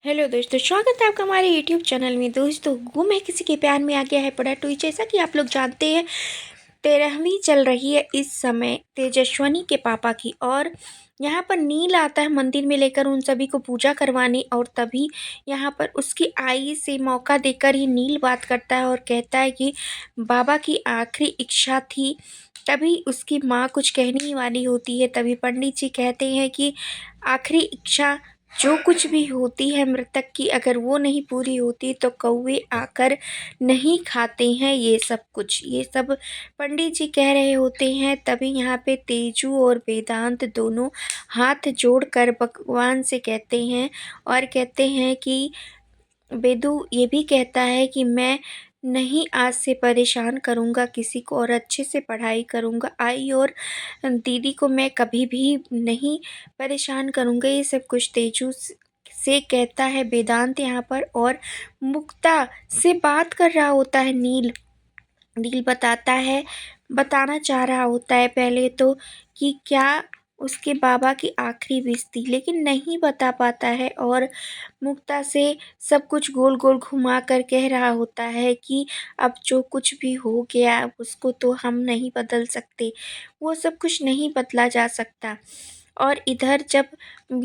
Hello दोस्तों, स्वागत है आपका हमारे यूट्यूब चैनल में। दोस्तों, गुम है किसी के प्यार में आ गया है बड़ा ट्विस्ट। जैसा कि आप लोग जानते हैं, 13वीं चल रही है इस समय तेजस्विनी के पापा की। और यहाँ पर नील आता है मंदिर में लेकर उन सभी को पूजा करवाने। और तभी यहाँ पर उसकी आई से मौका देकर ही नील बात करता है और कहता है कि बाबा की आखिरी इच्छा थी। तभी उसकी माँ कुछ कहने ही वाली होती है। तभी पंडित जी कहते हैं कि आखिरी इच्छा जो कुछ भी होती है मृतक की, अगर वो नहीं पूरी होती तो कौवे आकर नहीं खाते हैं ये सब कुछ। ये सब पंडित जी कह रहे होते हैं। तभी यहाँ पे तेजू और वेदांत दोनों हाथ जोड़कर भगवान से कहते हैं और कहते हैं कि वेदू ये भी कहता है कि मैं नहीं आज से परेशान करूँगा किसी को और अच्छे से पढ़ाई करूँगा। आई और दीदी को मैं कभी भी नहीं परेशान करूँगा। ये सब कुछ तेजू से कहता है वेदांत यहाँ पर। और मुक्ता से बात कर रहा होता है नील। नील बताना चाह रहा होता है पहले तो कि क्या उसके बाबा की आखिरी विश थी, लेकिन नहीं बता पाता है। और मुक्ता से सब कुछ गोल गोल घुमा कर कह रहा होता है कि अब जो कुछ भी हो गया उसको तो हम नहीं बदल सकते, वो सब कुछ नहीं बदला जा सकता। और इधर जब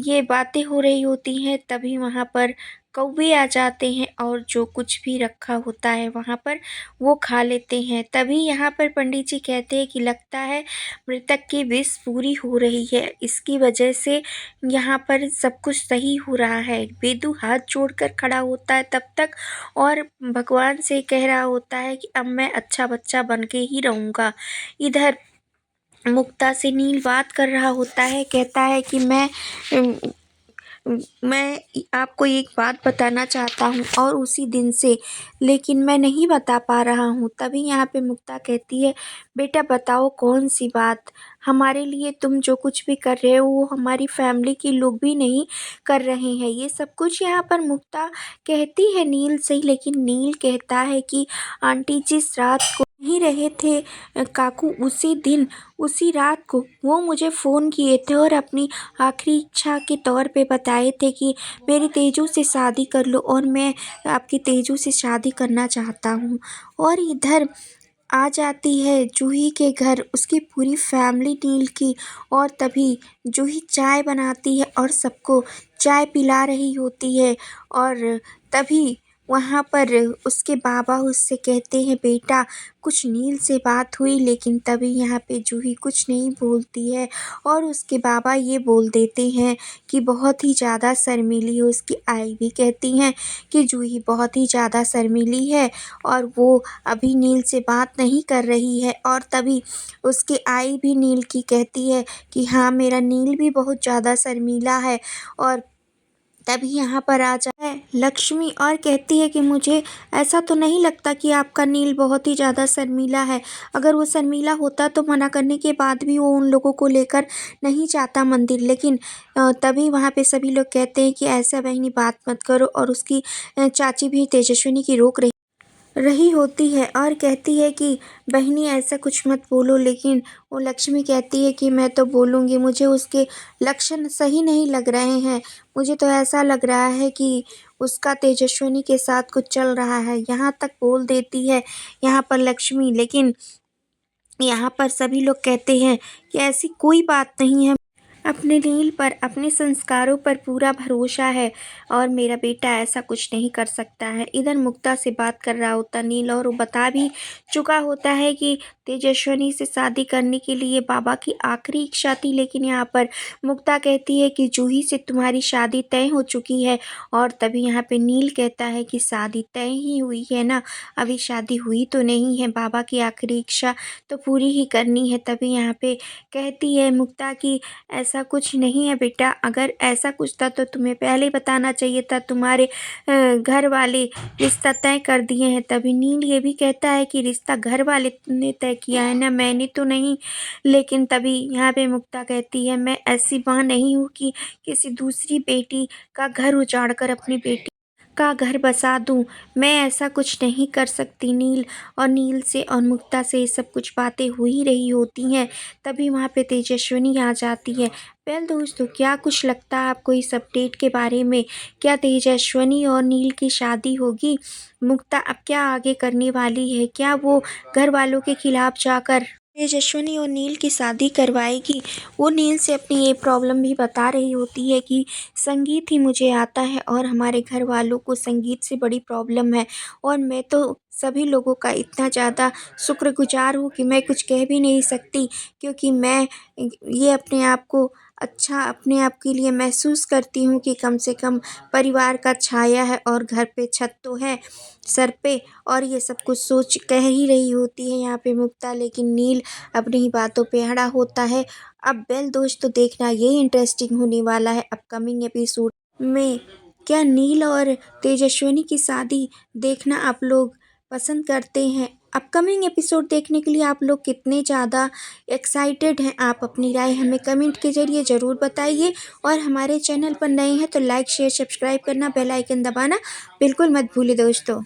ये बातें हो रही होती हैं तभी वहाँ पर कौवे आ जाते हैं और जो कुछ भी रखा होता है वहाँ पर वो खा लेते हैं। तभी यहाँ पर पंडित जी कहते हैं कि लगता है मृतक की विश पूरी हो रही है, इसकी वजह से यहाँ पर सब कुछ सही हो रहा है। वेदू हाथ जोड़कर खड़ा होता है तब तक और भगवान से कह रहा होता है कि अब मैं अच्छा बच्चा बन के ही रहूँगा। इधर मुक्ता से नील बात कर रहा होता है, कहता है कि मैं आपको एक बात बताना चाहता हूँ और उसी दिन से, लेकिन मैं नहीं बता पा रहा हूँ। तभी यहाँ पे मुक्ता कहती है, बेटा बताओ कौन सी बात। हमारे लिए तुम जो कुछ भी कर रहे हो वो हमारी फैमिली के लोग भी नहीं कर रहे हैं। ये सब कुछ यहाँ पर मुक्ता कहती है नील से, लेकिन नील कहता है कि आंटी जिस रात को नहीं रहे थे काकू, उसी दिन उसी रात को वो मुझे फ़ोन किए थे और अपनी आखिरी इच्छा के तौर पे बताए थे कि मेरी तेजू से शादी कर लो और मैं आपकी तेजू से शादी करना चाहता हूँ। और इधर आ जाती है जूही के घर उसकी पूरी फैमिली नील की। और तभी जूही चाय बनाती है और सबको चाय पिला रही होती है। और तभी वहाँ पर उसके बाबा उससे कहते हैं, बेटा कुछ नील से बात हुई, लेकिन तभी यहाँ पे जूही कुछ नहीं बोलती है। और उसके बाबा ये बोल देते हैं कि बहुत ही ज़्यादा शर्मीली है। उसकी आई भी कहती हैं कि जूही बहुत ही ज़्यादा शर्मीली है और वो अभी नील से बात नहीं कर रही है। और तभी उसकी आई भी नील की कहती है कि हाँ मेरा नील भी बहुत ज़्यादा शर्मीला है। और तभी यहाँ पर आ जाए लक्ष्मी और कहती है कि मुझे ऐसा तो नहीं लगता कि आपका नील बहुत ही ज़्यादा शर्मीला है। अगर वो शर्मीला होता तो मना करने के बाद भी वो उन लोगों को लेकर नहीं जाता मंदिर। लेकिन तभी वहाँ पे सभी लोग कहते हैं कि ऐसा बहनी बात मत करो। और उसकी चाची भी तेजस्विनी की रोक रही होती है और कहती है कि बहनी ऐसा कुछ मत बोलो। लेकिन वो लक्ष्मी कहती है कि मैं तो बोलूँगी, मुझे उसके लक्षण सही नहीं लग रहे हैं। मुझे तो ऐसा लग रहा है कि उसका तेजस्विनी के साथ कुछ चल रहा है। यहाँ तक बोल देती है यहाँ पर लक्ष्मी। लेकिन यहाँ पर सभी लोग कहते हैं कि ऐसी कोई बात नहीं है, अपने नील पर अपने संस्कारों पर पूरा भरोसा है और मेरा बेटा ऐसा कुछ नहीं कर सकता है। इधर मुक्ता से बात कर रहा होता नील और वो बता भी चुका होता है कि तेजस्विनी से शादी करने के लिए बाबा की आखिरी इच्छा थी। लेकिन यहाँ पर मुक्ता कहती है कि जूही से तुम्हारी शादी तय हो चुकी है। और तभी यहाँ पे नील कहता है कि शादी तय ही हुई है ना, अभी शादी हुई तो नहीं है, बाबा की आखिरी इच्छा तो पूरी ही करनी है। तभी यहाँ पे कहती है मुक्ता कि ऐसा कुछ नहीं है बेटा, अगर ऐसा कुछ था तो तुम्हें पहले ही बताना चाहिए था। तुम्हारे घर वाले रिश्ता तय कर दिए हैं। तभी नील ये भी कहता है कि रिश्ता घर वाले ने तय किया है ना, मैंने तो नहीं। लेकिन तभी यहाँ पे मुक्ता कहती है, मैं ऐसी माँ नहीं हूँ कि किसी दूसरी बेटी का घर उजाड़ कर अपनी बेटी का घर बसा दूं। मैं ऐसा कुछ नहीं कर सकती नील। और नील से और मुक्ता से ये सब कुछ बातें हो ही रही होती हैं। तभी वहाँ पे तेजस्विनी आ जाती है। वेल दोस्तों, क्या कुछ लगता है आपको इस अपडेट के बारे में? क्या तेजस्विनी और नील की शादी होगी? मुक्ता अब क्या आगे करने वाली है? क्या वो घर वालों के खिलाफ जाकर तेजस्विनी और नील की शादी करवाएगी? वो नील से अपनी ये प्रॉब्लम भी बता रही होती है कि संगीत ही मुझे आता है और हमारे घर वालों को संगीत से बड़ी प्रॉब्लम है और मैं तो सभी लोगों का इतना ज़्यादा शुक्रगुजार हूँ कि मैं कुछ कह भी नहीं सकती, क्योंकि मैं ये अपने आप के लिए महसूस करती हूँ कि कम से कम परिवार का छाया है और घर पे छत तो है सर पे। और ये सब कुछ सोच कह ही रही होती है यहाँ पे मुक्ता, लेकिन नील अपनी ही बातों पे अड़ा होता है। अब वेल दोस्तों, देखना ये इंटरेस्टिंग होने वाला है अपकमिंग एपिसोड में। क्या नील और तेजस्विनी की शादी देखना आप लोग पसंद करते हैं? अपकमिंग एपिसोड देखने के लिए आप लोग कितने ज़्यादा एक्साइटेड हैं? आप अपनी राय हमें कमेंट के ज़रिए ज़रूर बताइए और हमारे चैनल पर नए हैं तो लाइक शेयर सब्सक्राइब करना, बेल आइकन दबाना बिल्कुल मत भूलिए दोस्तों।